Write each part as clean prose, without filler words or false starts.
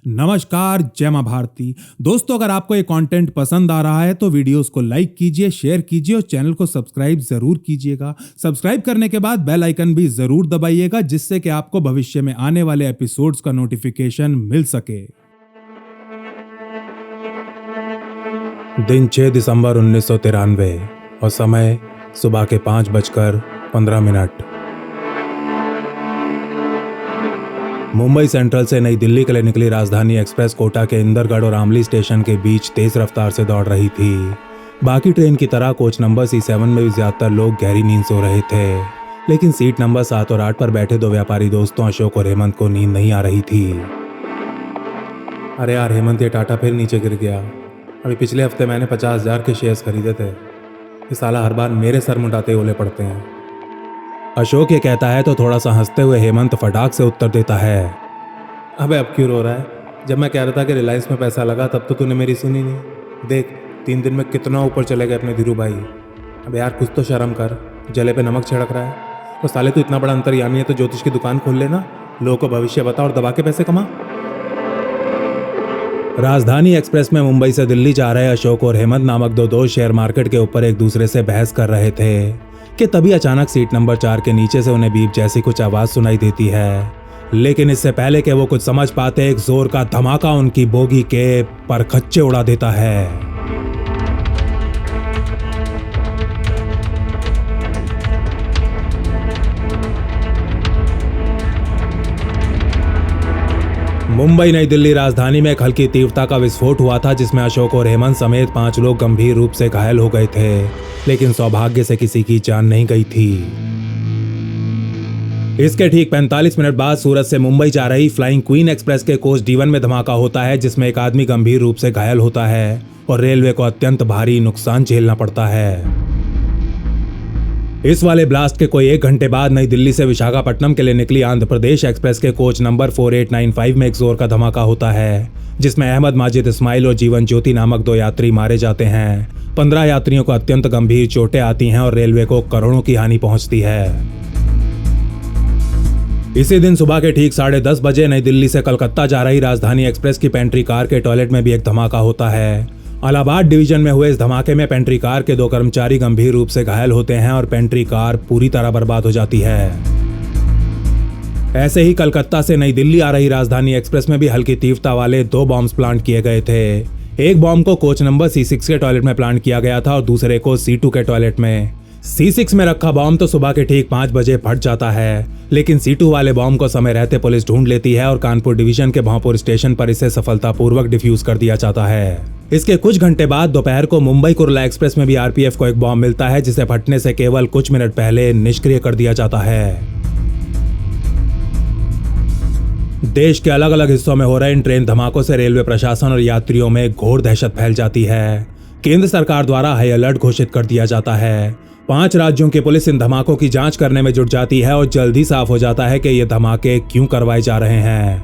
नमस्कार, जय मां भारती। दोस्तों, अगर आपको ये कंटेंट पसंद आ रहा है तो वीडियोस को लाइक कीजिए, शेयर कीजिए और चैनल को सब्सक्राइब जरूर कीजिएगा। सब्सक्राइब करने के बाद बेल आइकन भी जरूर दबाइएगा, जिससे कि आपको भविष्य में आने वाले एपिसोड्स का नोटिफिकेशन मिल सके। दिन 6 दिसंबर 1993 और समय सुबह के 5:15। मुंबई सेंट्रल से नई दिल्ली के लिए निकली राजधानी एक्सप्रेस कोटा के इंदरगढ़ और आमली स्टेशन के बीच तेज रफ्तार से दौड़ रही थी। बाकी ट्रेन की तरह कोच नंबर C7 में भी ज्यादातर लोग गहरी नींद सो रहे थे, लेकिन सीट नंबर 7 और 8 पर बैठे दो व्यापारी दोस्तों अशोक और हेमंत को नींद नहीं आ रही थी। अरे यार हेमंत, ये टाटा फिर नीचे गिर गया। अभी पिछले हफ्ते मैंने 50,000 के शेयर्स खरीदे थे। ये साला हर बार मेरे सर मुंडाते ओले पड़ते हैं। अशोक ये कहता है तो थोड़ा सा हंसते हुए हेमंत फटाक से उत्तर देता है, अबे अब क्यों रो रहा है? जब मैं कह रहा था कि रिलायंस में पैसा लगा तब तो तूने मेरी सुनी नहीं। देख 3 दिन में कितना ऊपर चले गए अपने धीरू भाई। अबे यार कुछ तो शर्म कर, जले पे नमक छिड़क रहा है। तो साले तू इतना बड़ा अंतर्यामी है तो ज्योतिष की दुकान खोल लेना, लोगों को भविष्य बता और दबा के पैसे कमा। राजधानी एक्सप्रेस में मुंबई से दिल्ली जा रहे अशोक और हेमंत नामक दो दोस्त शेयर मार्केट के ऊपर एक दूसरे से बहस कर रहे थे कि तभी अचानक सीट नंबर 4 के नीचे से उन्हें बीप जैसी कुछ आवाज सुनाई देती है। लेकिन इससे पहले कि वो कुछ समझ पाते एक जोर का धमाका उनकी बोगी के परखच्चे उड़ा देता है। मुंबई नई दिल्ली राजधानी में एक हल्की तीव्रता का विस्फोट हुआ था, जिसमें अशोक और हेमंत समेत 5 लोग गंभीर रूप से घायल हो गए थे, लेकिन सौभाग्य से किसी की जान नहीं गई थी। इसके ठीक 45 मिनट बाद सूरत से मुंबई जा रही फ्लाइंग क्वीन एक्सप्रेस के कोच D1 में धमाका होता है, जिसमें एक आदमी गंभीर रूप से घायल होता है और रेलवे को अत्यंत भारी नुकसान झेलना पड़ता है। इस वाले ब्लास्ट के कोई 1 घंटे बाद नई दिल्ली से विशाखापट्टनम के लिए निकली आंध्र प्रदेश एक्सप्रेस के कोच नंबर 4895 में एक जोर का धमाका होता है, जिसमें अहमद माजिद इस्माइल और जीवन ज्योति नामक 2 यात्री मारे जाते हैं। 15 यात्रियों को अत्यंत गंभीर चोटें आती हैं और रेलवे को करोड़ों की हानि पहुंचती है। इसी दिन सुबह के ठीक 10:30 बजे नई दिल्ली से कलकत्ता जा रही राजधानी एक्सप्रेस की पेंट्री कार के टॉयलेट में भी एक धमाका होता है। इलाहाबाद डिवीजन में हुए इस धमाके में पेंट्री कार के 2 कर्मचारी गंभीर रूप से घायल होते हैं और पेंट्री कार पूरी तरह बर्बाद हो जाती है। ऐसे ही कलकत्ता से नई दिल्ली आ रही राजधानी एक्सप्रेस में भी हल्की तीव्रता वाले 2 बॉम्ब्स प्लांट किए गए थे। एक बॉम्ब को कोच नंबर C6 के टॉयलेट में प्लांट किया गया था और दूसरे को C2 के टॉयलेट में। C6 में रखा बॉम्ब तो सुबह के ठीक 5 बजे फट जाता है, लेकिन C2 वाले बॉम्ब को समय रहते पुलिस ढूंढ लेती है और कानपुर डिवीजन के भांपुर स्टेशन पर इसे सफलतापूर्वक डिफ्यूज कर दिया जाता है। इसके कुछ घंटे बाद दोपहर को मुंबई कुर्ला एक्सप्रेस में भी RPF को एक बॉम्ब मिलता है, जिसे फटने से केवल कुछ मिनट पहले निष्क्रिय कर दिया जाता है। देश के अलग अलग हिस्सों में हो रहे इन ट्रेन धमाकों से रेलवे प्रशासन और यात्रियों में घोर दहशत फैल जाती है। केंद्र सरकार द्वारा हाई अलर्ट घोषित कर दिया जाता है। 5 राज्यों की पुलिस इन धमाकों की जांच करने में जुट जाती है और जल्द ही साफ हो जाता है कि ये धमाके क्यों करवाए जा रहे हैं।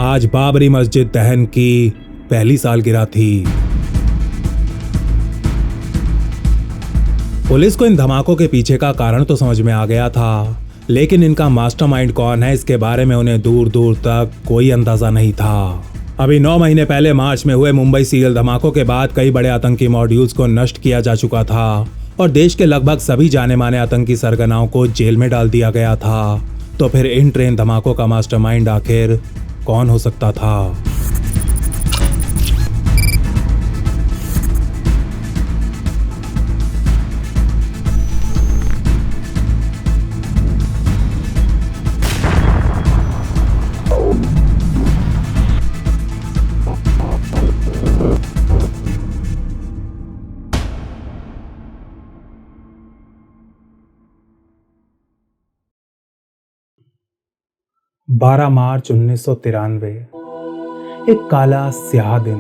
आज बाबरी मस्जिद दहन की पहली सालगिरह थी। पुलिस को इन धमाकों के पीछे का कारण तो समझ में आ गया था, लेकिन इनका मास्टरमाइंड कौन है इसके बारे में उन्हें दूर दूर तक कोई अंदाजा नहीं था। अभी 9 महीने पहले मार्च में हुए मुंबई सीरियल धमाकों के बाद कई बड़े आतंकी मॉड्यूल्स को नष्ट किया जा चुका था और देश के लगभग सभी जाने माने आतंकी सरगनाओं को जेल में डाल दिया गया था। तो फिर इन ट्रेन धमाकों का मास्टरमाइंड आखिर कौन हो सकता था? बारह मार्च 1993, एक काला स्याह दिन,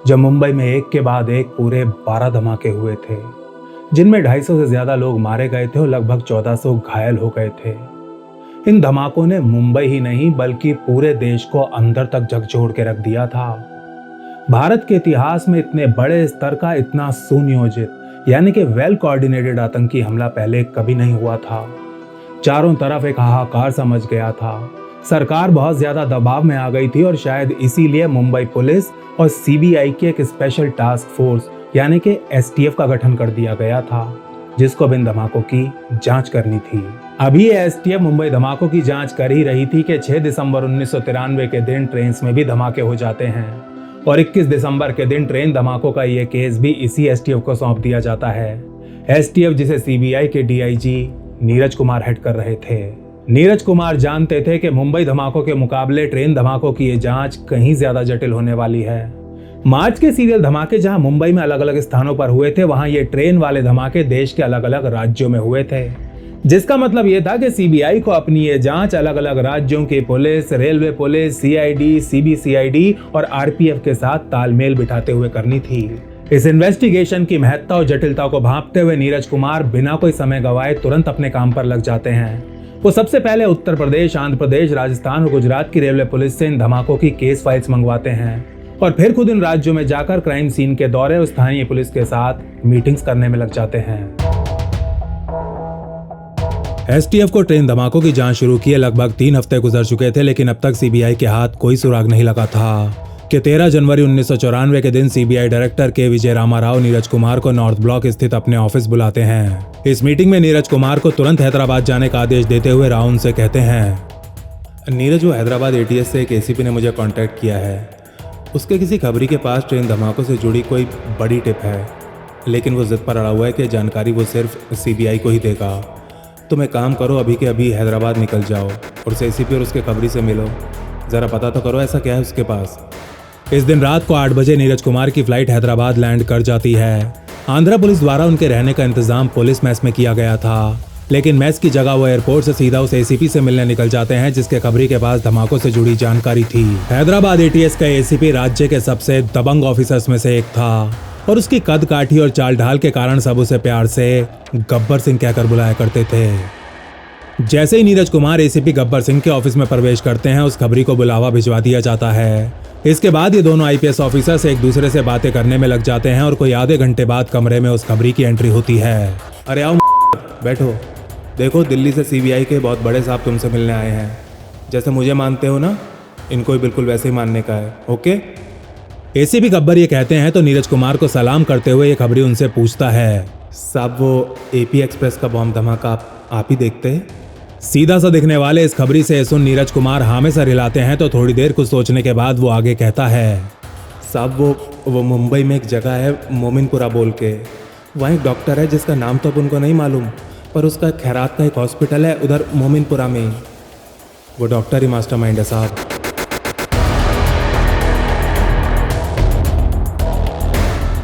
जब मुंबई में एक के बाद एक पूरे 12 धमाके हुए थे, जिनमें 250 से ज्यादा लोग मारे गए थे और लगभग 1400 घायल हो गए थे। इन धमाकों ने मुंबई ही नहीं बल्कि पूरे देश को अंदर तक झकझोर के रख दिया था। भारत के इतिहास में इतने बड़े स्तर का, इतना सुनियोजित यानी कि वेल कोऑर्डिनेटेड आतंकी हमला पहले कभी नहीं हुआ था। चारों तरफ एक हाहाकार सा मच गया था। सरकार बहुत ज्यादा दबाव में आ गई थी और शायद इसीलिए मुंबई पुलिस और सीबीआई की एक स्पेशल टास्क फोर्स यानी कि एसटीएफ का गठन कर दिया गया था, जिसको अब इन धमाकों की जांच करनी थी। अभी एसटीएफ मुंबई धमाकों की जांच कर ही रही थी कि 6 दिसंबर 1993 के दिन ट्रेन में भी धमाके हो जाते हैं और 21 दिसंबर के दिन ट्रेन धमाकों का ये केस भी इसी एसटीएफ को सौंप दिया जाता है। एसटीएफ जिसे सीबीआई के डीआईजी नीरज कुमार हेड कर रहे थे। नीरज कुमार जानते थे कि मुंबई धमाकों के मुकाबले ट्रेन धमाकों की ये जांच कहीं ज्यादा जटिल होने वाली है। मार्च के सीरियल धमाके जहां मुंबई में अलग अलग स्थानों पर हुए थे, वहां ये ट्रेन वाले धमाके देश के अलग अलग राज्यों में हुए थे, जिसका मतलब ये था कि सीबीआई को अपनी ये जांच अलग अलग राज्यों की police, railway police, CID, CBCID और आरपीएफ के साथ तालमेल बिठाते हुए करनी थी। इस इन्वेस्टिगेशन की महत्ता और जटिलता को भांपते हुए नीरज कुमार बिना कोई समय गवाए तुरंत अपने काम पर लग जाते हैं। वो सबसे पहले उत्तर प्रदेश, आंध्र प्रदेश, राजस्थान और गुजरात की रेलवे पुलिस से इन धमाकों की केस फाइल्स मंगवाते हैं और फिर खुद इन राज्यों में जाकर क्राइम सीन के दौरे और स्थानीय पुलिस के साथ मीटिंग्स करने में लग जाते हैं। एसटीएफ को ट्रेन धमाकों की जांच शुरू किए लगभग 3 हफ्ते गुजर चुके थे, लेकिन अब तक सीबीआई के हाथ कोई सुराग नहीं लगा था कि 13 जनवरी 1994 के दिन सीबीआई डायरेक्टर के विजय रामा राव नीरज कुमार को नॉर्थ ब्लॉक स्थित अपने ऑफिस बुलाते हैं। इस मीटिंग में नीरज कुमार को तुरंत हैदराबाद जाने का आदेश देते हुए राव उनसे कहते हैं, नीरज, वो हैदराबाद एटीएस से एक एसीपी ने मुझे कांटेक्ट किया है। उसके किसी खबरी के पास ट्रेन धमाकों से जुड़ी कोई बड़ी टिप है, लेकिन वो जिद पर अड़ा हुआ है कि जानकारी वो सिर्फ सीबीआई को ही देगा। तुम एक काम करो, अभी के अभी हैदराबाद निकल जाओ और उस एसीपी और उसके खबरी से मिलो, ज़रा पता तो करो ऐसा क्या है उसके पास। इस दिन रात को 8 बजे नीरज कुमार की फ्लाइट हैदराबाद लैंड कर जाती है। आंध्रा पुलिस द्वारा उनके रहने का इंतजाम पुलिस मेस में किया गया था, लेकिन मेस की जगह वो एयरपोर्ट से सीधा उस एसीपी से मिलने निकल जाते हैं जिसके खबरी के पास धमाकों से जुड़ी जानकारी थी। हैदराबाद एटीएस का एसीपी राज्य के सबसे दबंग ऑफिसर्स में से एक था और उसकी कद काठी और चाल ढाल के कारण सब उसे प्यार से गब्बर सिंह कहकर बुलाया करते थे। जैसे ही नीरज कुमार एसीपी गब्बर सिंह के ऑफिस में प्रवेश करते हैं, उस खबरी को बुलावा भिजवा दिया जाता है। इसके बाद ये दोनों आईपीएस ऑफिसर्स एक दूसरे से बातें करने में लग जाते हैं और कोई आधे घंटे बाद कमरे में उस खबरी की एंट्री होती है। अरे आओ, बैठो। देखो, दिल्ली से सीबीआई के बहुत बड़े साहब तुमसे मिलने आए हैं। जैसे मुझे मानते हो ना, इनको भी बिल्कुल वैसे ही मानने का है, ओके? एसीपी गब्बर ये कहते हैं तो नीरज कुमार को सलाम करते हुए ये खबरी उनसे पूछता है, साहब वो एपी एक्सप्रेस का बॉम्ब धमाका आप ही देखते हैं? सीधा सा दिखने वाले इस खबरी से सुन नीरज कुमार हाँ में सर हिलाते हैं तो थोड़ी देर कुछ सोचने के बाद वो आगे कहता है, साहब वो मुंबई में एक जगह है मोमिनपुरा बोल के, वहाँ एक डॉक्टर है जिसका नाम तो अब उनको नहीं मालूम, पर उसका खैरात का एक हॉस्पिटल है उधर मोमिनपुरा में ही। वो डॉक्टर ही मास्टरमाइंड है साहब।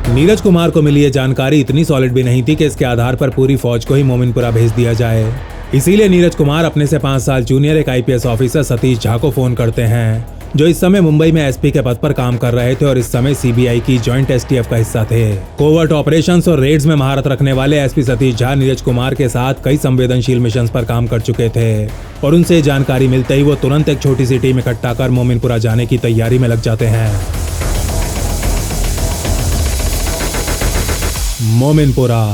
नीरज कुमार को मिली ये जानकारी इतनी सॉलिड भी नहीं थी कि इसके आधार पर पूरी फौज को ही मोमिनपुरा भेज दिया जाए। इसीलिए नीरज कुमार अपने से 5 साल जूनियर एक आईपीएस ऑफिसर सतीश झा को फोन करते हैं, जो इस समय मुंबई में एसपी के पद पर काम कर रहे थे और इस समय सीबीआई की जॉइंट एसटीएफ का हिस्सा थे। कोवर्ट ऑपरेशंस और रेड्स में महारत रखने वाले एसपी सतीश झा नीरज कुमार के साथ कई संवेदनशील मिशंस पर काम कर चुके थे और उनसे जानकारी मिलते ही वो तुरंत एक छोटी सी टीम इकट्ठा कर मोमिनपुरा जाने की तैयारी में लग जाते हैं। मोमिनपुरा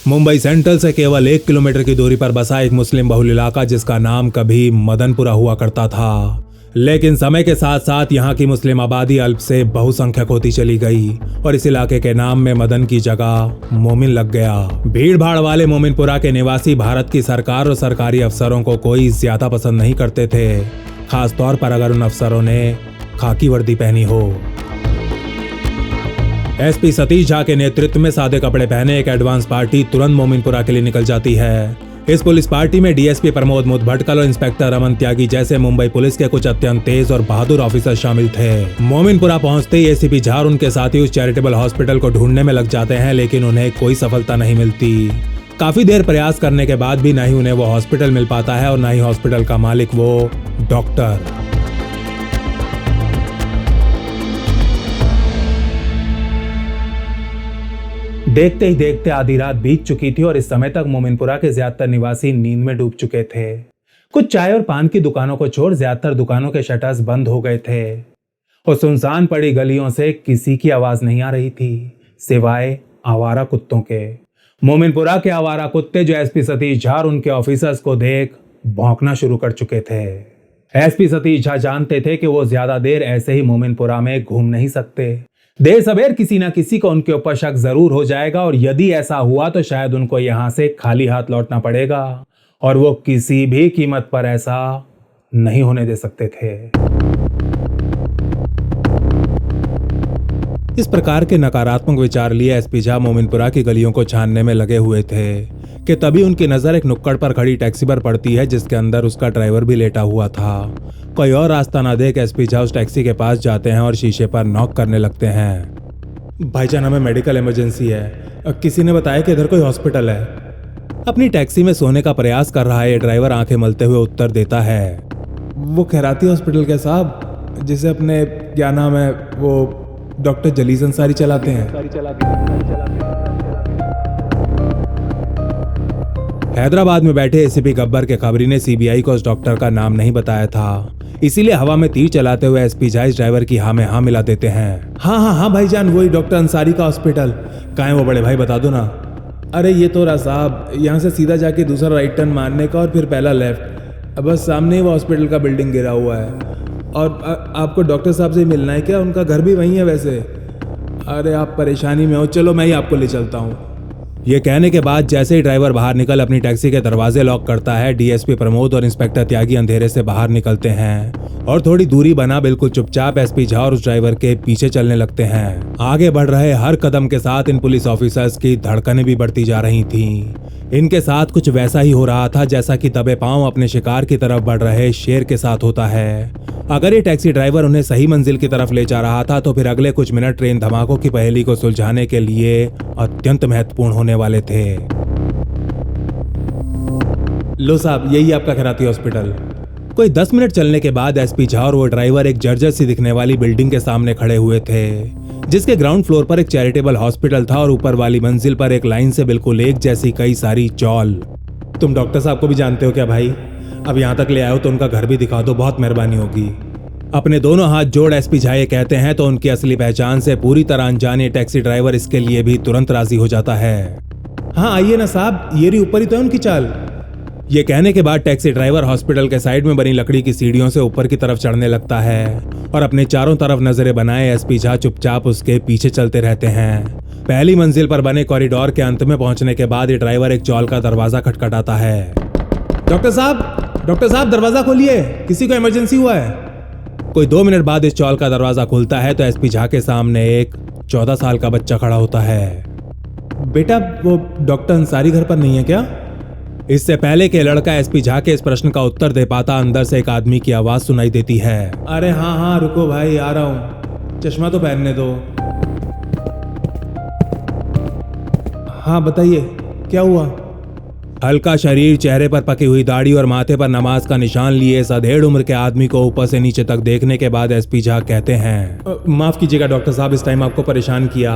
मुंबई सेंट्रल से केवल 1 किलोमीटर की दूरी पर बसा एक मुस्लिम बहुल इलाका जिसका नाम कभी मदनपुरा हुआ करता था, लेकिन समय के साथ साथ यहाँ की मुस्लिम आबादी अल्प से बहुसंख्यक होती चली गई और इस इलाके के नाम में मदन की जगह मोमिन लग गया। भीड़ भाड़ वाले मोमिनपुरा के निवासी भारत की सरकार और सरकारी अफसरों को कोई ज्यादा पसंद नहीं करते थे, खास तौर पर अगर उन अफसरों ने खाकी वर्दी पहनी हो। एसपी सतीश झा के नेतृत्व में सादे कपड़े पहने एक एडवांस पार्टी तुरंत मोमिनपुरा के लिए निकल जाती है। इस पुलिस पार्टी में डीएसपी प्रमोद मुदभटकल और इंस्पेक्टर रमन त्यागी जैसे मुंबई पुलिस के कुछ अत्यंत तेज और बहादुर ऑफिसर शामिल थे। मोमिनपुरा पहुंचते ही एसीपी झा और उनके साथी उस चैरिटेबल हॉस्पिटल को ढूंढने में लग जाते हैं, लेकिन उन्हें कोई सफलता नहीं मिलती। काफी देर प्रयास करने के बाद भी न ही उन्हें वो हॉस्पिटल मिल पाता है और न ही हॉस्पिटल का मालिक वो डॉक्टर। देखते ही देखते आधी रात बीत चुकी थी और इस समय तक मोमिनपुरा के ज्यादातर निवासी नींद में डूब चुके थे। कुछ चाय और पान की दुकानों को छोड़ ज्यादातर दुकानों के शटर्स बंद हो गए थे और सुनसान पड़ी गलियों से किसी की आवाज नहीं आ रही थी सिवाय आवारा कुत्तों के। मोमिनपुरा के आवारा कुत्ते जो एसपी सतीश झा और उनके ऑफिसर्स को देख भौंकना शुरू कर चुके थे। एसपी सतीश झा जानते थे कि वो ज्यादा देर ऐसे ही मोमिनपुरा में घूम नहीं सकते। देर सवेर किसी ना किसी को उनके ऊपर शक जरूर हो जाएगा और यदि ऐसा हुआ तो शायद उनको यहां से खाली हाथ लौटना पड़ेगा और वो किसी भी कीमत पर ऐसा नहीं होने दे सकते थे। इस प्रकार के नकारात्मक विचार लिए एसपी झा मोमिनपुरा की गलियों को छानने में लगे हुए थे कि तभी उनकी नजर एक नुक्कड़ पर खड़ी टैक्सी पर पड़ती है जिसके अंदर उसका ड्राइवर भी लेटा हुआ था। कोई और रास्ता ना देख एसपी झा उस टैक्सी के पास जाते हैं और शीशे पर नॉक करने लगते हैं। भाईजान, हमें मेडिकल इमरजेंसी है, किसी ने बताया कि इधर कोई हॉस्पिटल है। अपनी टैक्सी में सोने का प्रयास कर रहा है ड्राइवर आंखें मलते हुए उत्तर देता है, वो खैराती हॉस्पिटल के साहब, जिसे अपने क्या नाम है वो डॉक्टर जलीस अंसारी चलाते हैं। हैदराबाद में बैठे एसीपी गब्बर के खबरी ने सीबीआई को उस डॉक्टर का नाम नहीं बताया था, इसीलिए हवा में तीर चलाते हुए एसपी झा इस ड्राइवर की हाँ में हाँ मिला देते हैं। हाँ भाईजान, वही डॉक्टर अंसारी का हॉस्पिटल। कहाँ है वो बड़े भाई, बता दो ना। अरे ये तो रहा साहब, यहाँ से सीधा जाके दूसरा राइट टर्न मारने का और फिर पहला लेफ्ट, बस सामने ही वो हॉस्पिटल का बिल्डिंग गिरा हुआ है। और आपको डॉक्टर साहब से मिलना है क्या? उनका घर भी वहीं है वैसे। अरे आप परेशानी में हो, चलो मैं ही आपको ले चलता हूँ। ये कहने के बाद जैसे ही ड्राइवर बाहर निकल अपनी टैक्सी के दरवाजे लॉक करता है, डीएसपी प्रमोद और इंस्पेक्टर त्यागी अंधेरे से बाहर निकलते हैं और थोड़ी दूरी बना बिल्कुल चुपचाप एसपी झा और उस ड्राइवर के पीछे चलने लगते हैं। आगे बढ़ रहे हर कदम के साथ इन पुलिस ऑफिसर्स की धड़कनें भी बढ़ती जा रही थीं। इनके साथ कुछ वैसा ही हो रहा था जैसा कि दबे पांव अपने शिकार की तरफ बढ़ रहे शेर के साथ होता है। अगर ये टैक्सी ड्राइवर उन्हें सही मंजिल की तरफ ले जा रहा था तो फिर अगले कुछ मिनट ट्रेन धमाकों की पहेली को सुलझाने के लिए अत्यंत महत्वपूर्ण होने वाले थे। लो साहब, यही आपका खैराती हॉस्पिटल। कोई 10 मिनट चलने के बाद एसपी झा और वो ड्राइवर एक जर्जर सी दिखने वाली बिल्डिंग के सामने खड़े हुए थे, जिसके ग्राउंड फ्लोर पर एक चैरिटेबल हॉस्पिटल था और ऊपर वाली मंजिल पर एक लाइन से बिल्कुल एक जैसी कई सारी चौल। तुम डॉक्टर साहब को भी जानते हो क्या भाई? अब यहाँ तक ले आए हो तो उनका घर भी दिखा दो, बहुत मेहरबानी होगी। अपने दोनों हाथ जोड़ एसपी झा ये कहते हैं तो उनकी असली पहचान से पूरी तरह अनजाने टैक्सी ड्राइवर इसके लिए भी तुरंत राजी हो जाता है। हाँ आइए ना साहब, ये रही ऊपर ही तो है उनकी चाल। ये कहने के बाद टैक्सी ड्राइवर हॉस्पिटल के साइड में बनी लकड़ी की सीढ़ियों से ऊपर की तरफ चढ़ने लगता है और अपने चारों तरफ नजरें बनाए एसपी झा चुपचाप उसके पीछे चलते रहते हैं। पहली मंजिल पर बने कॉरिडोर के अंत में पहुंचने के बाद ये ड्राइवर एक चौल का दरवाजा खटखटाता है। डॉक्टर साहब दरवाजा खोलिए, किसी को इमरजेंसी हुआ है। कोई 2 मिनट बाद इस चौल का दरवाजा खुलता है तो एसपी झा के सामने एक 14 साल का बच्चा खड़ा होता है। बेटा, वो डॉक्टर अंसारी घर पर नहीं है क्या? इससे पहले कि लड़का एसपी झा के इस प्रश्न का उत्तर दे पाता, अंदर से एक आदमी की आवाज सुनाई देती है। अरे हाँ रुको भाई, आ रहा हूँ, चश्मा तो पहनने दो। हाँ बताइए, क्या हुआ? हल्का शरीर, चेहरे पर पकी हुई दाढ़ी और माथे पर नमाज का निशान लिए इस अधेड़ उम्र के आदमी को ऊपर से नीचे तक देखने के बाद एसपी झा कहते हैं, माफ कीजिएगा डॉक्टर साहब, इस टाइम आपको परेशान किया।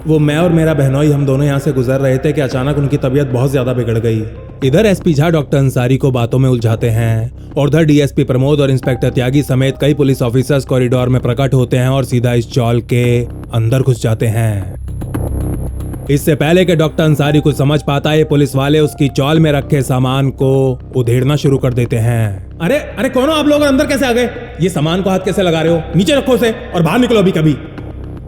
वो मैं और मेरा बहनोई हम दोनों यहाँ से गुजर रहे थे कि अचानक उनकी तबीयत बहुत ज्यादा बिगड़ गई। इधर एसपी झा डॉक्टर अंसारी को बातों में उलझाते हैं और उधर डीएसपी प्रमोद और इंस्पेक्टर त्यागी समेत कई पुलिस ऑफिसर्स कॉरिडोर में प्रकट होते हैं और सीधा इस चौल के अंदर घुस जाते हैं। इससे पहले कि डॉक्टर अंसारी कुछ समझ पाता है, पुलिस वाले उसकी चौल में रखे सामान को उधेड़ना शुरू कर देते हैं। अरे कौन हो आप लोग, अंदर कैसे आ गए? ये सामान को हाथ कैसे लगा रहे हो? नीचे रखो उसे और बाहर निकलो अभी कभी।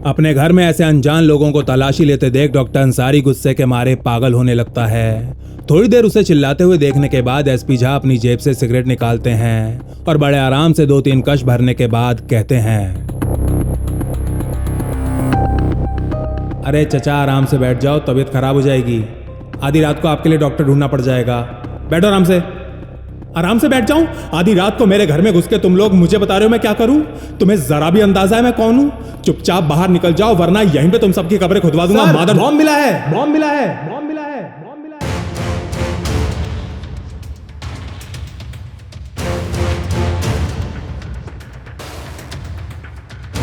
अपने घर में ऐसे अनजान लोगों को तलाशी लेते देख डॉक्टर अंसारी गुस्से के मारे पागल होने लगता है। थोड़ी देर उसे चिल्लाते हुए देखने के बाद एसपी झा अपनी जेब से सिगरेट निकालते हैं और बड़े आराम से 2-3 कश भरने के बाद कहते हैं, अरे चचा आराम से बैठ जाओ, तबीयत खराब हो जाएगी। आधी रात को आपके लिए डॉक्टर ढूंढना पड़ जाएगा। बैठो आराम से बैठ जाऊं? आधी रात को मेरे घर में घुस के तुम लोग मुझे बता रहे हो मैं क्या करूं? तुम्हें जरा भी अंदाजा है मैं कौन हूं? चुपचाप बाहर निकल जाओ वरना यहीं पे तुम सबकी कब्रें खुदवा दूंगा। मादर, बॉम्ब मिला है।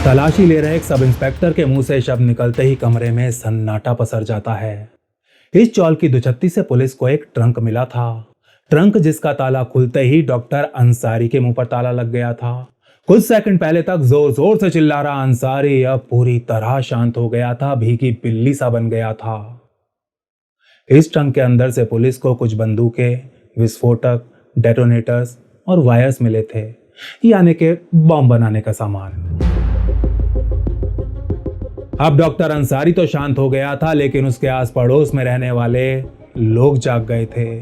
तलाशी ले रहे एक सब इंस्पेक्टर के मुंह से शब्द निकलते ही कमरे में सन्नाटा पसर जाता है। इस चौल की दुचत्ती से पुलिस को एक ट्रंक मिला था। ट्रंक जिसका ताला खुलते ही डॉक्टर अंसारी के मुंह पर ताला लग गया था। कुछ सेकंड पहले तक जोर जोर से चिल्ला रहा अंसारी अब पूरी तरह शांत हो गया था, भीगी बिल्ली सा बन गया था। इस ट्रंक के अंदर से पुलिस को कुछ बंदूकें, विस्फोटक, डेटोनेटर्स और वायर्स मिले थे यानी कि बॉम्ब बनाने का सामान। अब डॉक्टर अंसारी तो शांत हो गया था, लेकिन उसके आस पड़ोस में रहने वाले लोग जाग गए थे।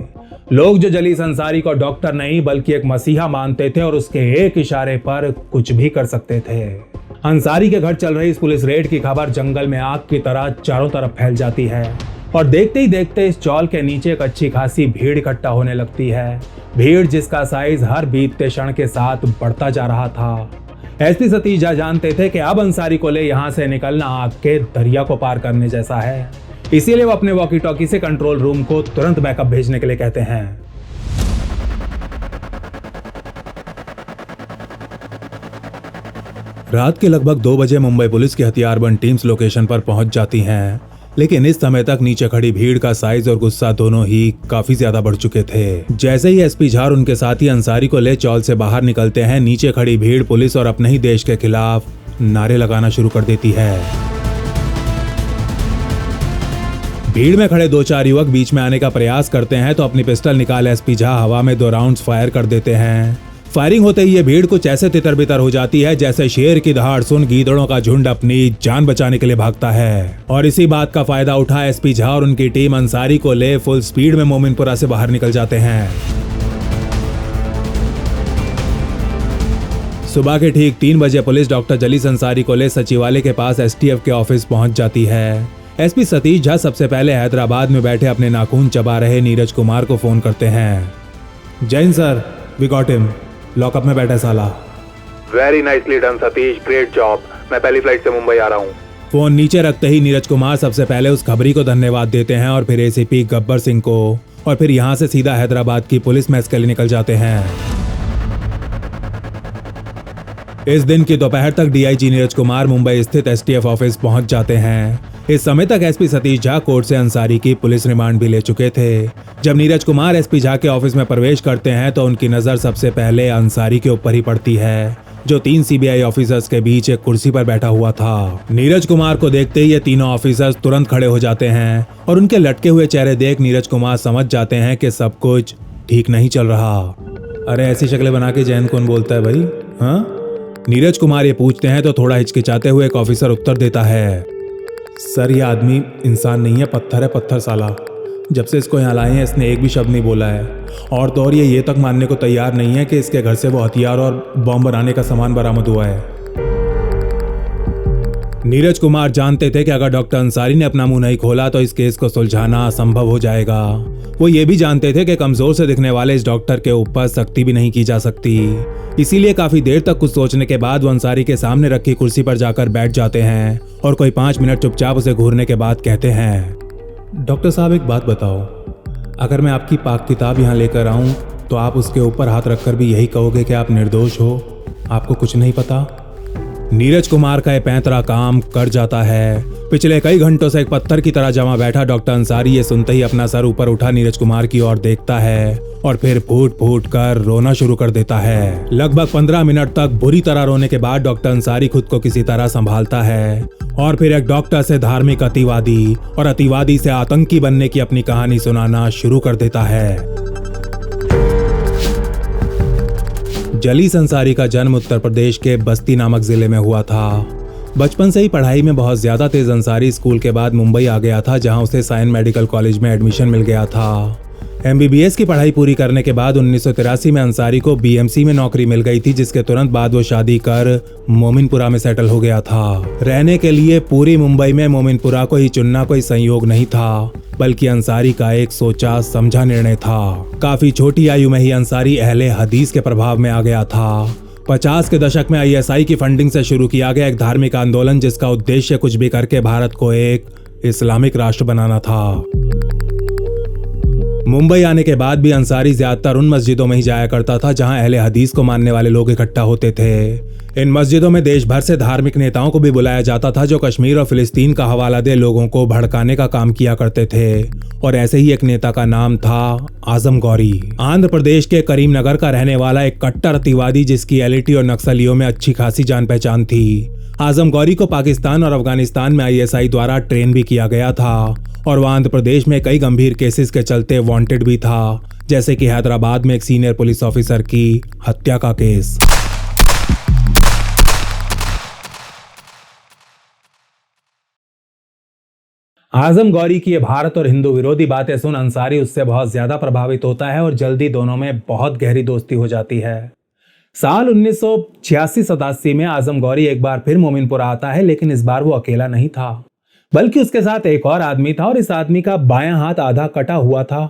लोग जो जलीस अंसारी को डॉक्टर नहीं बल्कि एक मसीहा मानते थे और उसके एक इशारे पर कुछ भी कर सकते थे। अंसारी के घर चल रही इस पुलिस रेड की खबर जंगल में आग की तरह चारों तरफ फैल जाती है और देखते ही देखते इस चौल के नीचे एक अच्छी खासी भीड़ इकट्ठा होने लगती है। भीड़ जिसका साइज हर बीतते क्षण के साथ बढ़ता जा रहा था। एसपी सतीश झा जानते थे कि अब अंसारी को ले यहाँ से निकलना आग के दरिया को पार करने जैसा है, इसीलिए वो अपने वॉकी टॉकी से कंट्रोल रूम को तुरंत बैकअप भेजने के लिए कहते हैं। रात के लगभग 2 बजे मुंबई पुलिस की हथियारबंद टीम्स लोकेशन पर पहुंच जाती हैं, लेकिन इस समय तक नीचे खड़ी भीड़ का साइज और गुस्सा दोनों ही काफी ज्यादा बढ़ चुके थे। जैसे ही एसपी झा और उनके साथी अंसारी को ले चौल से बाहर निकलते हैं, नीचे खड़ी भीड़ पुलिस और अपने ही देश के खिलाफ नारे लगाना शुरू कर देती है। भीड़ में खड़े 2-4 युवक बीच में आने का प्रयास करते हैं तो अपनी पिस्टल निकाल एसपी झा हवा में 2 राउंड्स फायर कर देते हैं। फायरिंग होते ही ये भीड़ कुछ ऐसे तितर बितर हो जाती है जैसे शेर की दहाड़ सुन गीदड़ों का झुंड अपनी जान बचाने के लिए भागता है। और इसी बात का फायदा उठा एसपी झा और उनकी टीम अंसारी को ले फुल स्पीड में मोमिनपुरा से बाहर निकल जाते हैं। सुबह के ठीक 3 बजे पुलिस डॉक्टर जलीस अंसारी को ले सचिवालय के पास एसटीएफ के ऑफिस पहुंच जाती है। एसपी सतीश झा सबसे पहले हैदराबाद में बैठे अपने नाखून चबा रहे नीरज कुमार को फोन करते हैं। Jain sir, we got him, lockup में बैठा साला। Very nicely done Satish, great job. मैं पहली फ्लाइट से मुंबई आ रहा हूँ। फोन नीचे रखते ही नीरज कुमार सबसे पहले उस खबरी को धन्यवाद देते हैं और फिर एसीपी गब्बर सिंह को, और फिर यहाँ से सीधा हैदराबाद की पुलिस मेस के लिए निकल जाते हैं। इस दिन की दोपहर तक डीआईजी नीरज कुमार मुंबई स्थित एसटीएफ ऑफिस पहुंच जाते हैं। इस समय तक एसपी सतीश झा कोर्ट से अंसारी की पुलिस रिमांड भी ले चुके थे। जब नीरज कुमार एसपी झा के ऑफिस में प्रवेश करते हैं तो उनकी नजर सबसे पहले अंसारी के ऊपर ही पड़ती है, जो 3 सीबीआई ऑफिसर्स के बीच एक कुर्सी पर बैठा हुआ था। नीरज कुमार को देखते ही ये तीनों ऑफिसर्स तुरंत खड़े हो जाते हैं और उनके लटके हुए चेहरे देख नीरज कुमार समझ जाते हैं कि सब कुछ ठीक नहीं चल रहा। अरे ऐसी शक्लें बना के जैन कौन बोलता है भाई? हाँ, नीरज कुमार ये पूछते हैं तो थोड़ा हिचकिचाते हुए एक ऑफिसर उत्तर देता है, सर ये आदमी इंसान नहीं है, पत्थर है, पत्थर साला। जब से इसको यहाँ लाए हैं इसने एक भी शब्द नहीं बोला है, और तो और ये तक मानने को तैयार नहीं है कि इसके घर से वो हथियार और बॉम्ब बनाने का सामान बरामद हुआ है। नीरज कुमार जानते थे कि अगर डॉक्टर अंसारी ने अपना मुंह नहीं खोला तो इस केस को सुलझाना असंभव हो जाएगा। वो ये भी जानते थे कि कमजोर से दिखने वाले इस डॉक्टर के ऊपर सख्ती भी नहीं की जा सकती। इसीलिए काफी देर तक कुछ सोचने के बाद वो अंसारी के सामने रखी कुर्सी पर जाकर बैठ जाते हैं और कोई 5 मिनट चुपचाप उसे घूरने के बाद कहते हैं, डॉक्टर साहब एक बात बताओ, अगर मैं आपकी पाक किताब यहाँ लेकर आऊं तो आप उसके ऊपर हाथ रखकर भी यही कहोगे कि आप निर्दोष हो, आपको कुछ नहीं पता? नीरज कुमार का ये पैंतरा काम कर जाता है। पिछले कई घंटों से एक पत्थर की तरह जमा बैठा डॉक्टर अंसारी ये सुनते ही अपना सर ऊपर उठा नीरज कुमार की ओर देखता है और फिर फूट फूट कर रोना शुरू कर देता है। लगभग 15 मिनट तक बुरी तरह रोने के बाद डॉक्टर अंसारी खुद को किसी तरह संभालता है और फिर एक डॉक्टर से धार्मिक अतिवादी और अतिवादी से आतंकी बनने की अपनी कहानी सुनाना शुरू कर देता है। जलीस अंसारी का जन्म उत्तर प्रदेश के बस्ती नामक जिले में हुआ था। बचपन से ही पढ़ाई में बहुत ज्यादा तेज अंसारी स्कूल के बाद मुंबई आ गया था, जहां उसे साइन मेडिकल कॉलेज में एडमिशन मिल गया था। एमबीबीएस की पढ़ाई पूरी करने के बाद 1983 में अंसारी को बीएमसी में नौकरी मिल गई थी, जिसके तुरंत बाद वो शादी कर मोमिनपुरा में सेटल हो गया था। रहने के लिए पूरी मुंबई में मोमिनपुरा को ही चुनना कोई संयोग नहीं था, बल्कि अंसारी का एक सोचा समझा निर्णय था। काफी छोटी आयु में ही अंसारी अहले हदीस के प्रभाव में आ गया था। 50 के दशक में आईएसआई की फंडिंग से शुरू किया गया एक धार्मिक आंदोलन, जिसका उद्देश्य कुछ भी करके भारत को एक इस्लामिक राष्ट्र बनाना था। मुंबई आने के बाद भी अंसारी ज्यादातर उन मस्जिदों में ही जाया करता था जहां अहले हदीस को मानने वाले लोग इकट्ठा होते थे। इन मस्जिदों में देश भर से धार्मिक नेताओं को भी बुलाया जाता था, जो कश्मीर और फिलिस्तीन का हवाला दे लोगों को भड़काने का काम किया करते थे। और ऐसे ही एक नेता का नाम था आजम गौरी। आंध्र प्रदेश के करीमनगर का रहने वाला एक कट्टर अतिवादी, जिसकी एलईटी और नक्सलियों में अच्छी खासी जान पहचान थी। आजम गौरी को पाकिस्तान और अफगानिस्तान में आईएसआई द्वारा ट्रेन भी किया गया था और वह आंध्र प्रदेश में कई गंभीर केसेस के चलते वांटेड भी था, जैसे कि हैदराबाद में एक सीनियर पुलिस ऑफिसर की हत्या का केस। आजम गौरी की ये भारत और हिंदू विरोधी बातें सुन अंसारी उससे बहुत ज्यादा प्रभावित होता है और जल्दी दोनों में बहुत गहरी दोस्ती हो जाती है। साल 1986-87 में आजम गौरी एक बार फिर मोमिनपुरा आता है, लेकिन इस बार वो अकेला नहीं था, बल्कि उसके साथ एक और आदमी था और इस आदमी का बायां हाथ आधा कटा हुआ था।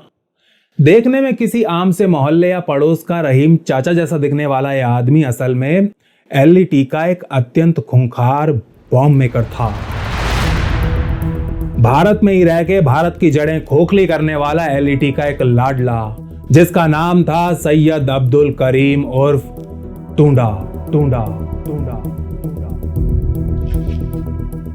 देखने में किसी आम से मोहल्ले या पड़ोस का रहीम चाचा जैसा दिखने वाला यह आदमी असल में एलईटी का एक अत्यंत खूंखार बॉम्ब मेकर था। भारत में ही रह के भारत की जड़ें खोखली करने वाला एलईटी का एक लाडला, जिसका नाम था सैयद अब्दुल करीम उर्फ टूंडा।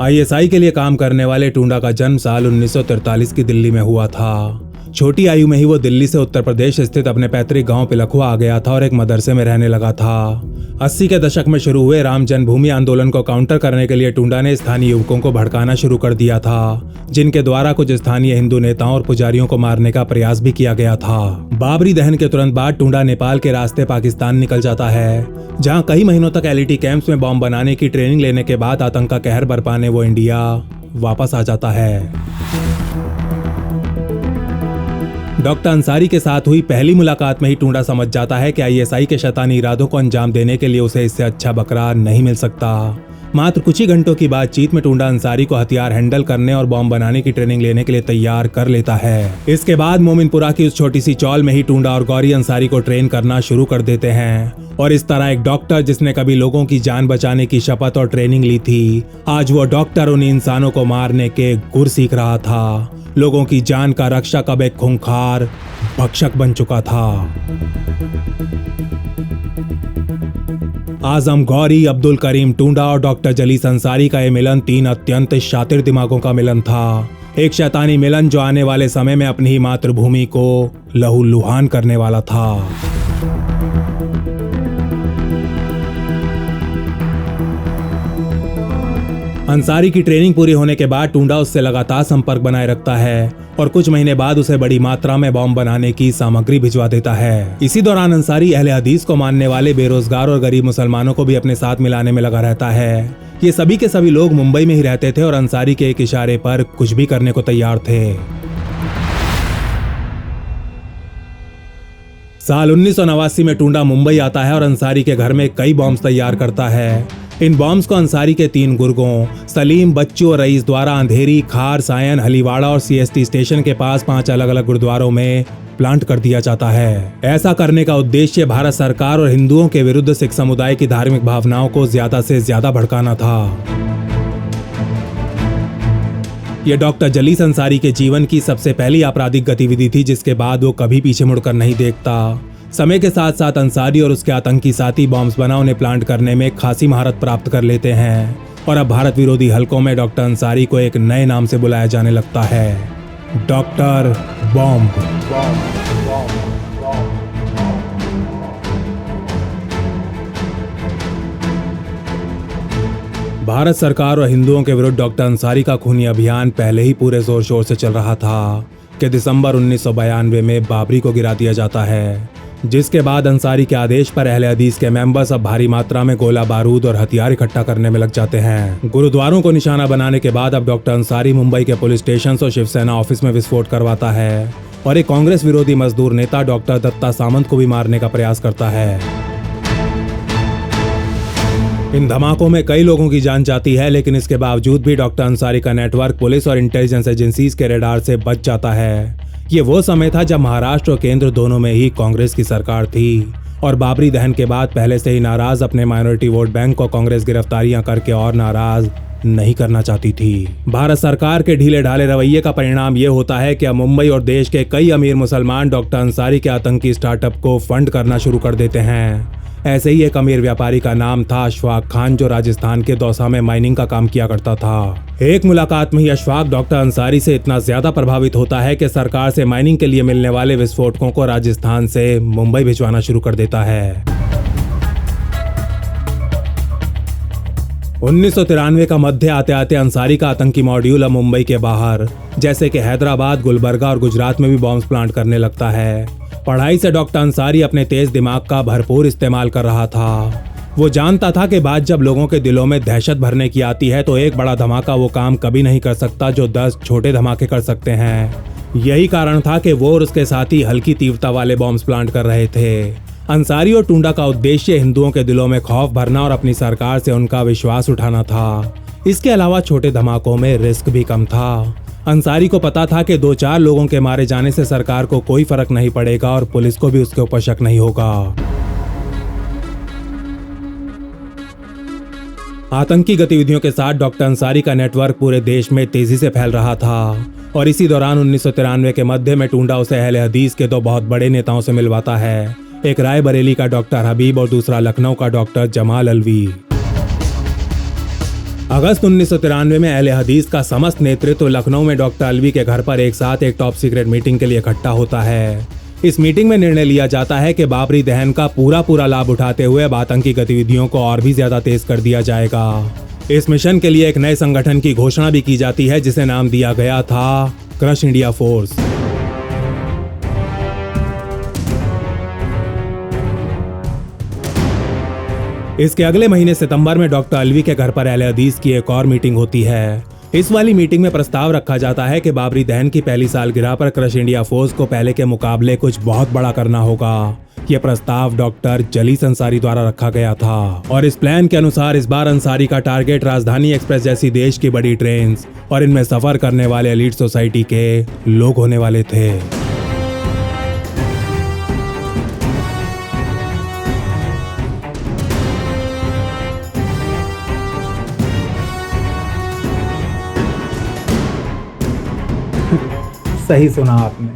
आईएसआई के लिए काम करने वाले टूंडा का जन्म साल 1943 की दिल्ली में हुआ था। छोटी आयु में ही वो दिल्ली से उत्तर प्रदेश स्थित अपने पैतृक गांव पिलखुआ आ गया था और एक मदरसे में रहने लगा था। 80 के दशक में शुरू हुए राम जन्मभूमि आंदोलन को काउंटर करने के लिए टूंडा ने स्थानीय युवकों को भड़काना शुरू कर दिया था, जिनके द्वारा कुछ स्थानीय हिंदू नेताओं और पुजारियों को मारने का प्रयास भी किया गया था। बाबरी दहन के तुरंत बाद टूंडा नेपाल के रास्ते पाकिस्तान निकल जाता है, जहाँ कई महीनों तक एलईटी कैंप्स में बॉम्ब बनाने की ट्रेनिंग लेने के बाद आतंक का कहर बरपाने वो इंडिया वापस आ जाता है। डॉक्टर अंसारी के साथ हुई पहली मुलाकात में ही टूंडा समझ जाता है कि आईएसआई के शैतानी इरादों को अंजाम देने के लिए उसे इससे अच्छा बकरा नहीं मिल सकता। मात्र कुछ ही घंटों की बातचीत में टूंडा अंसारी को हथियार हैंडल करने और बॉम्ब बनाने की ट्रेनिंग लेने के लिए तैयार कर लेता है। इसके बाद मोमिनपुरा की उस छोटी सी चौल में ही टूंडा और गौरी अंसारी को ट्रेन करना शुरू कर देते हैं और इस तरह एक डॉक्टर जिसने कभी लोगों की जान बचाने की शपथ और ट्रेनिंग ली थी, आज वो डॉक्टर उन इंसानों को मारने के गुर सीख रहा था। लोगों की जान का रक्षक अब एक खूंखार भक्षक बन चुका था। आजम गौरी, अब्दुल करीम टूंडा और डॉक्टर जलीस अंसारी का यह मिलन 3 अत्यंत शातिर दिमागों का मिलन था। एक शैतानी मिलन जो आने वाले समय में अपनी ही मातृभूमि को लहूलुहान करने वाला था। अंसारी की ट्रेनिंग पूरी होने के बाद टूंडा उससे लगातार संपर्क बनाए रखता है और कुछ महीने बाद उसे बड़ी मात्रा में बॉम्ब बनाने की सामग्री भिजवा देता है। इसी दौरान अंसारी अहले हदीस को मानने वाले बेरोजगार और गरीब मुसलमानों को भी अपने साथ मिलाने में लगा रहता है। ये सभी के सभी लोग मुंबई में ही रहते थे और अंसारी के एक इशारे पर कुछ भी करने को तैयार थे। साल 1989 में टूंडा मुंबई आता है और अंसारी के घर में कई बॉम्ब तैयार करता है। इन बॉम्ब्स को अंसारी के 3 गुर्गों सलीम, बच्चू और रईस द्वारा अंधेरी, खार, सायन, हलीवाड़ा और सीएसटी स्टेशन के पास 5 अलग अलग गुरुद्वारों में प्लांट कर दिया जाता है। ऐसा करने का उद्देश्य भारत सरकार और हिंदुओं के विरुद्ध सिख समुदाय की धार्मिक भावनाओं को ज्यादा से ज्यादा भड़काना था। यह डॉक्टर जलीस अंसारी के जीवन की सबसे पहली आपराधिक गतिविधि थी, जिसके बाद वो कभी पीछे मुड़कर नहीं देखता। समय के साथ साथ अंसारी और उसके आतंकी साथी बॉम्ब्स बना उन्हें प्लांट करने में खासी महारत प्राप्त कर लेते हैं और अब भारत विरोधी हलकों में डॉक्टर अंसारी को एक नए नाम से बुलाया जाने लगता है, डॉक्टर बॉम्ब। भारत सरकार और हिंदुओं के विरुद्ध डॉक्टर अंसारी का खूनी अभियान पहले ही पूरे जोर शोर से चल रहा था कि दिसंबर 1992 में बाबरी को गिरा दिया जाता है, जिसके बाद अंसारी के आदेश पर अहले हदीस के मेंबर्स अब भारी मात्रा में गोला बारूद और हथियार इकट्ठा करने में लग जाते हैं। गुरुद्वारों को निशाना बनाने के बाद अब डॉक्टर अंसारी मुंबई के पुलिस स्टेशन और शिवसेना ऑफिस में विस्फोट करवाता है और एक कांग्रेस विरोधी मजदूर नेता डॉक्टर दत्ता सामंत को भी मारने का प्रयास करता है। इन धमाकों में कई लोगों की जान जाती है, लेकिन इसके बावजूद भी डॉक्टर अंसारी का नेटवर्क पुलिस और इंटेलिजेंस एजेंसीज के रडार से बच जाता है। ये वो समय था जब महाराष्ट्र और केंद्र दोनों में ही कांग्रेस की सरकार थी और बाबरी दहन के बाद पहले से ही नाराज अपने माइनॉरिटी वोट बैंक को कांग्रेस गिरफ्तारियां करके और नाराज नहीं करना चाहती थी। भारत सरकार के ढीले ढाले रवैये का परिणाम ये होता है कि अब मुंबई और देश के कई अमीर मुसलमान डॉक्टर अंसारी के आतंकी स्टार्टअप को फंड करना शुरू कर देते हैं। ऐसे ही एक अमीर व्यापारी का नाम था अशफाक खान, जो राजस्थान के दौसा में माइनिंग का काम किया करता था। एक मुलाकात में ही अशफाक डॉक्टर अंसारी से इतना ज्यादा प्रभावित होता है कि सरकार से माइनिंग के लिए मिलने वाले विस्फोटकों को राजस्थान से मुंबई भिजवाना शुरू कर देता है। 1993 का मध्य आते आते अंसारी का आतंकी मॉड्यूल अब मुंबई के बाहर जैसे कि हैदराबाद, गुलबर्गा और गुजरात में भी बॉम्ब प्लांट करने लगता है। पढ़ाई से डॉक्टर अंसारी अपने तेज दिमाग का भरपूर इस्तेमाल कर रहा था वो जानता था कि बात जब लोगों के दिलों में दहशत भरने की आती है तो एक बड़ा धमाका वो काम कभी नहीं कर सकता जो 10 छोटे धमाके कर सकते हैं। यही कारण था कि वो और उसके साथी हल्की तीव्रता वाले बॉम्ब्स प्लांट कर रहे थे। अंसारी और टुंडा का उद्देश्य हिंदुओं के दिलों में खौफ भरना और अपनी सरकार से उनका विश्वास उठाना था। इसके अलावा छोटे धमाकों में रिस्क भी कम था। अंसारी को पता था कि 2-4 लोगों के मारे जाने से सरकार को कोई फर्क नहीं पड़ेगा और पुलिस को भी उसके ऊपर शक नहीं होगा। आतंकी गतिविधियों के साथ डॉक्टर अंसारी का नेटवर्क पूरे देश में तेजी से फैल रहा था और इसी दौरान 1993 के मध्य में टुंडा उसे अहले हदीस के 2 बहुत बड़े नेताओं से मिलवाता है, एक रायबरेली का डॉक्टर हबीब और दूसरा लखनऊ का डॉक्टर जमाल अलवी। अगस्त 1993 में अहले हदीस का समस्त नेतृत्व लखनऊ में डॉक्टर अलवी के घर पर एक साथ एक टॉप सीक्रेट मीटिंग के लिए इकट्ठा होता है। इस मीटिंग में निर्णय लिया जाता है कि बाबरी दहन का पूरा लाभ उठाते हुए अब आतंकी गतिविधियों को और भी ज्यादा तेज कर दिया जाएगा। इस मिशन के लिए एक नए संगठन की घोषणा भी की जाती है जिसे नाम दिया गया था क्रश इंडिया फोर्स। इसके अगले महीने सितंबर में डॉक्टर अलवी के घर पर अहले हदीस की एक और मीटिंग होती है। इस वाली मीटिंग में प्रस्ताव रखा जाता है कि बाबरी दहन की पहली सालगिरह पर क्रश इंडिया फोर्स को पहले के मुकाबले कुछ बहुत बड़ा करना होगा। यह प्रस्ताव डॉक्टर जलीस अंसारी द्वारा रखा गया था और इस प्लान के अनुसार इस बार अंसारी का टारगेट राजधानी एक्सप्रेस जैसी देश की बड़ी ट्रेन और इनमें सफर करने वाले एलीट सोसाइटी के लोग होने वाले थे। सही सुना आपने,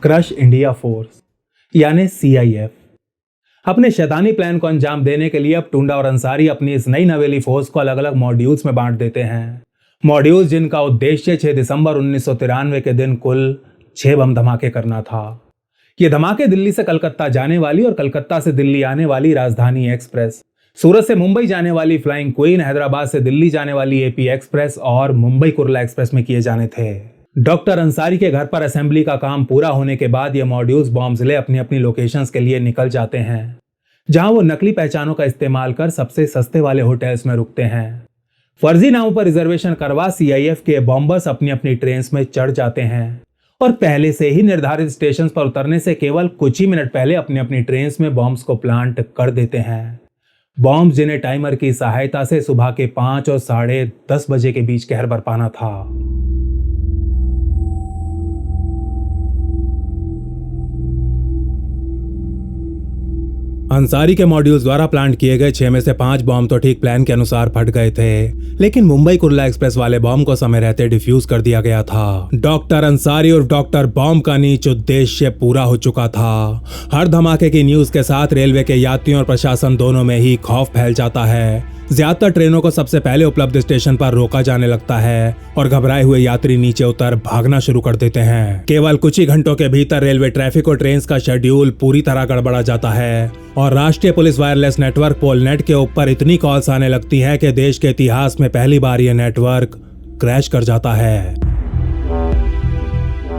क्रश इंडिया फोर्स यानी CIF। अपने शैतानी प्लान को अंजाम देने के लिए अब टुंडा और अंसारी अपनी इस नई नवेली फोर्स को अलग अलग मॉड्यूल्स में बांट देते हैं। मॉड्यूल्स जिनका उद्देश्य 6 दिसंबर 1993 के दिन कुल 6 बम धमाके करना था। ये धमाके दिल्ली से कलकत्ता जाने वाली और कलकत्ता से दिल्ली आने वाली राजधानी एक्सप्रेस, सूरत से मुंबई जाने वाली फ्लाइंग क्वीन, हैदराबाद से दिल्ली जाने वाली AP एक्सप्रेस और मुंबई कुर्ला एक्सप्रेस में किए जाने थे। डॉक्टर अंसारी के घर पर असेंबली का काम पूरा होने के बाद ये मॉड्यूल्स बॉम्ब्स ले अपनी अपनी लोकेशंस के लिए निकल जाते हैं, जहां वो नकली पहचानों का इस्तेमाल कर सबसे सस्ते वाले होटल्स में रुकते हैं। फर्जी नामों पर रिजर्वेशन करवा CIF के बॉम्बर्स अपनी अपनी ट्रेन्स में चढ़ जाते हैं और पहले से ही निर्धारित स्टेशन पर उतरने से केवल कुछ ही मिनट पहले अपनी अपनी ट्रेन्स में बॉम्ब्स को प्लांट कर देते हैं। बॉम्ब्स जिन्हें टाइमर की सहायता से सुबह के 5 और 10:30 बजे के बीच कहर बरपाना था। अंसारी के मॉड्यूल्स द्वारा प्लांट किए गए 6 में से 5 बॉम्ब तो ठीक प्लान के अनुसार फट गए थे, लेकिन मुंबई कुर्ला एक्सप्रेस वाले बॉम्ब को समय रहते डिफ्यूज कर दिया गया था। डॉक्टर अंसारी और डॉक्टर बॉम्ब का नीच उद्देश्य पूरा हो चुका था। हर धमाके की न्यूज के साथ रेलवे के यात्रियों और प्रशासन दोनों में ही खौफ फैल जाता है। ज्यादातर ट्रेनों को सबसे पहले उपलब्ध स्टेशन पर रोका जाने लगता है और घबराए हुए यात्री नीचे उतर भागना शुरू कर देते हैं। केवल कुछ ही घंटों के भीतर रेलवे ट्रैफिक और ट्रेन का शेड्यूल पूरी तरह गड़बड़ा जाता है और राष्ट्रीय पुलिस वायरलेस नेटवर्क पोलनेट के ऊपर इतनी कॉल्स आने लगती हैं कि देश के इतिहास में पहली बार यह नेटवर्क क्रैश कर जाता है।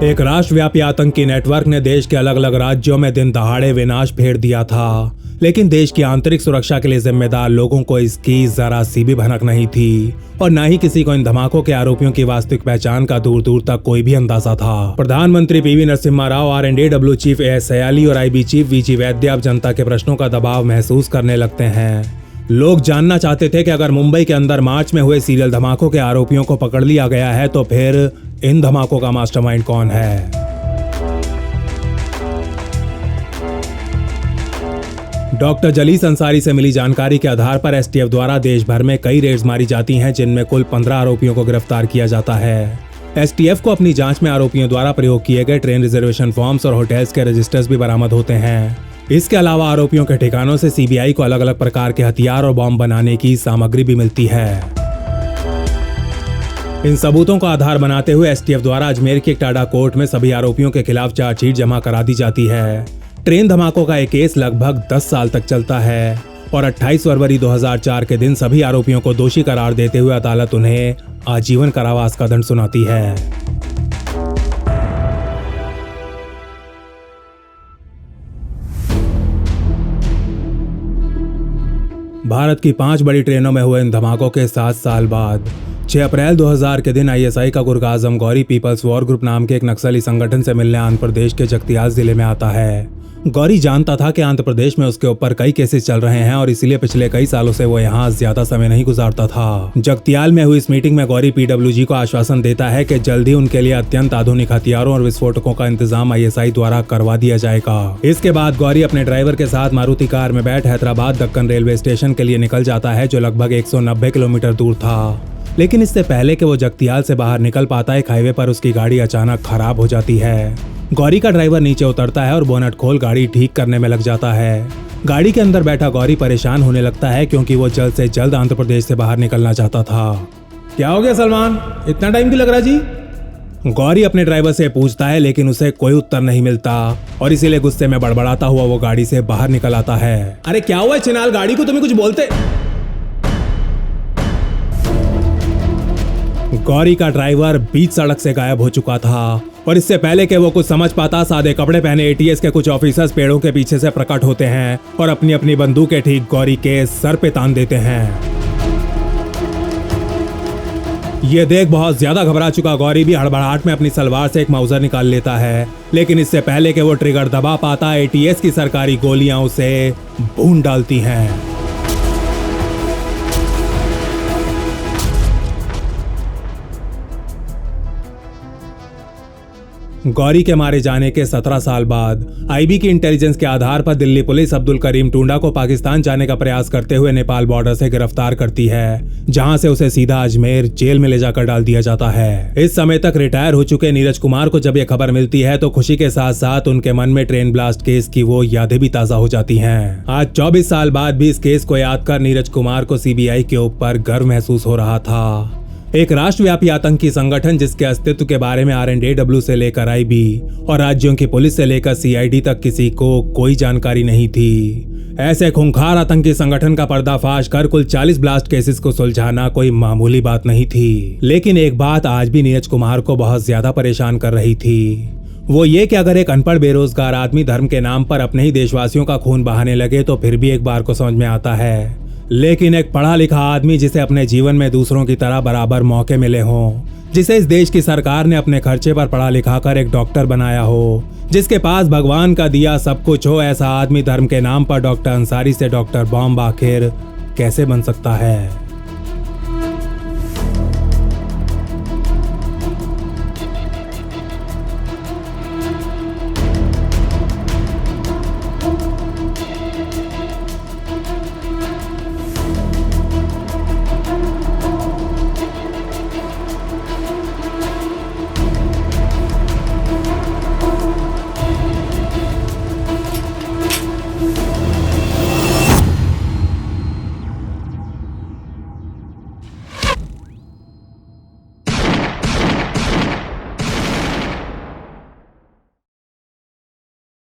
एक राष्ट्रव्यापी आतंकी नेटवर्क ने देश के अलग अलग राज्यों में दिन दहाड़े विनाश फेर दिया था, लेकिन देश की आंतरिक सुरक्षा के लिए जिम्मेदार लोगों को इसकी जरा सी भी भनक नहीं थी और न ही किसी को इन धमाकों के आरोपियों की वास्तविक पहचान का दूर दूर तक कोई भी अंदाजा था। प्रधानमंत्री PV Narasimha Rao, R&AW chief AS Sayali और IB चीफ VG वैद्य अब जनता के प्रश्नों का दबाव महसूस करने लगते हैं। लोग जानना चाहते थे कि अगर मुंबई के अंदर मार्च में हुए सीरियल धमाकों के आरोपियों को पकड़ लिया गया है तो फिर इन धमाकों का मास्टरमाइंड कौन है। डॉक्टर जलीस अंसारी से मिली जानकारी के आधार पर STF द्वारा देश भर में कई रेड्स मारी जाती हैं, जिनमें कुल 15 आरोपियों को गिरफ्तार किया जाता है। STF को अपनी जांच में आरोपियों द्वारा प्रयोग किए गए ट्रेन रिजर्वेशन फॉर्म्स और होटल्स के रजिस्टर्स भी बरामद होते हैं। इसके अलावा आरोपियों के ठिकानों से CBI को अलग अलग प्रकार के हथियार और बॉम्ब बनाने की सामग्री भी मिलती है। इन सबूतों का आधार बनाते हुए STF द्वारा अजमेर की एक टाडा कोर्ट में सभी आरोपियों के खिलाफ चार्जशीट जमा करा दी जाती है। ट्रेन धमाकों का एक केस लगभग 10 साल तक चलता है और 28 फरवरी 2004 के दिन सभी आरोपियों को दोषी करार देते हुए अदालत उन्हें आजीवन कारावास का दंड सुनाती है। भारत की 5 बड़ी ट्रेनों में हुए इन धमाकों के 7 साल बाद 6 अप्रैल 2000 के दिन आईएसआई का गुर्ग आजम गौरी पीपल्स वॉर ग्रुप नाम के एक नक्सली संगठन से मिलने आंध्र प्रदेश के जगतियाल जिले में आता है। गौरी जानता था कि आंध्र प्रदेश में उसके ऊपर कई केसेस चल रहे हैं और इसीलिए पिछले कई सालों से वो यहाँ ज्यादा समय नहीं गुजारता था। जगतियाल में हुई इस मीटिंग में गौरी पीडब्ल्यूजी को आश्वासन देता है कि जल्द ही उनके लिए अत्यंत आधुनिक हथियारों और विस्फोटकों का इंतजाम आईएसआई द्वारा करवा दिया जाएगा। इसके बाद गौरी अपने ड्राइवर के साथ मारुति कार में बैठ हैदराबाद दक्कन रेलवे स्टेशन के लिए निकल जाता है, जो लगभग 190 किलोमीटर दूर था। लेकिन इससे पहले कि वो जगतियाल से बाहर निकल पाता, एक हाईवे पर उसकी गाड़ी अचानक खराब हो जाती है। गौरी का ड्राइवर नीचे उतरता है और बोनट खोल गाड़ी ठीक करने में लग जाता है। गाड़ी के अंदर बैठा गौरी परेशान होने लगता है क्योंकि वो जल्द से जल्द आंध्र प्रदेश से बाहर निकलना चाहता था। क्या हो गया सलमान, इतना टाइम क्यों लग रहा जी? गौरी अपने ड्राइवर से पूछता है, लेकिन उसे कोई उत्तर नहीं मिलता और इसीलिए गुस्से में बड़बड़ाता हुआ वो गाड़ी से बाहर निकल आता है। अरे क्या हुआ चिनाल, गाड़ी को तुम्हें कुछ बोलते? गौरी का ड्राइवर बीच सड़क से गायब हो चुका था और इससे पहले कि वो कुछ समझ पाता, सादे कपड़े पहने एटीएस के कुछ ऑफिसर्स पेड़ों के पीछे से प्रकट होते हैं और अपनी अपनी बंदूकें ठीक गौरी के सर पे तान देते हैं। ये देख बहुत ज्यादा घबरा चुका गौरी भी हड़बड़ाहट में अपनी सलवार से एक माउजर निकाल लेता है, लेकिन इससे पहले कि वो ट्रिगर दबा पाता, एटीएस की सरकारी गोलियां उसे भून डालती हैं। गौरी के मारे जाने के 17 साल बाद आईबी की इंटेलिजेंस के आधार पर दिल्ली पुलिस अब्दुल करीम टुंडा को पाकिस्तान जाने का प्रयास करते हुए नेपाल बॉर्डर से गिरफ्तार करती है, जहां से उसे सीधा अजमेर जेल में ले जाकर डाल दिया जाता है। इस समय तक रिटायर हो चुके नीरज कुमार को जब यह खबर मिलती है तो खुशी के साथ साथ उनके मन में ट्रेन ब्लास्ट केस की वो यादें भी ताजा हो जाती हैं। आज 24 साल बाद भी इस केस को याद कर नीरज कुमार को सीबीआई के ऊपर गर्व महसूस हो रहा था। एक राष्ट्रव्यापी आतंकी संगठन जिसके अस्तित्व के बारे में RNAW से लेकर आईबी और राज्यों की पुलिस से लेकर CID तक किसी को कोई जानकारी नहीं थी। ऐसे खूंखार आतंकी संगठन का पर्दाफाश कर कुल 40 ब्लास्ट केसेस को सुलझाना कोई मामूली बात नहीं थी। लेकिन एक बात आज भी नीरज कुमार को बहुत ज्यादा परेशान कर रही थी, वो ये कि अगर एक अनपढ़ बेरोजगार आदमी धर्म के नाम पर अपने ही देशवासियों का खून बहाने लगे तो फिर भी एक बार को समझ में आता है, लेकिन एक पढ़ा लिखा आदमी जिसे अपने जीवन में दूसरों की तरह बराबर मौके मिले हों, जिसे इस देश की सरकार ने अपने खर्चे पर पढ़ा लिखा कर एक डॉक्टर बनाया हो, जिसके पास भगवान का दिया सब कुछ हो, ऐसा आदमी धर्म के नाम पर डॉक्टर अंसारी से डॉक्टर बॉम्ब आखिर कैसे बन सकता है?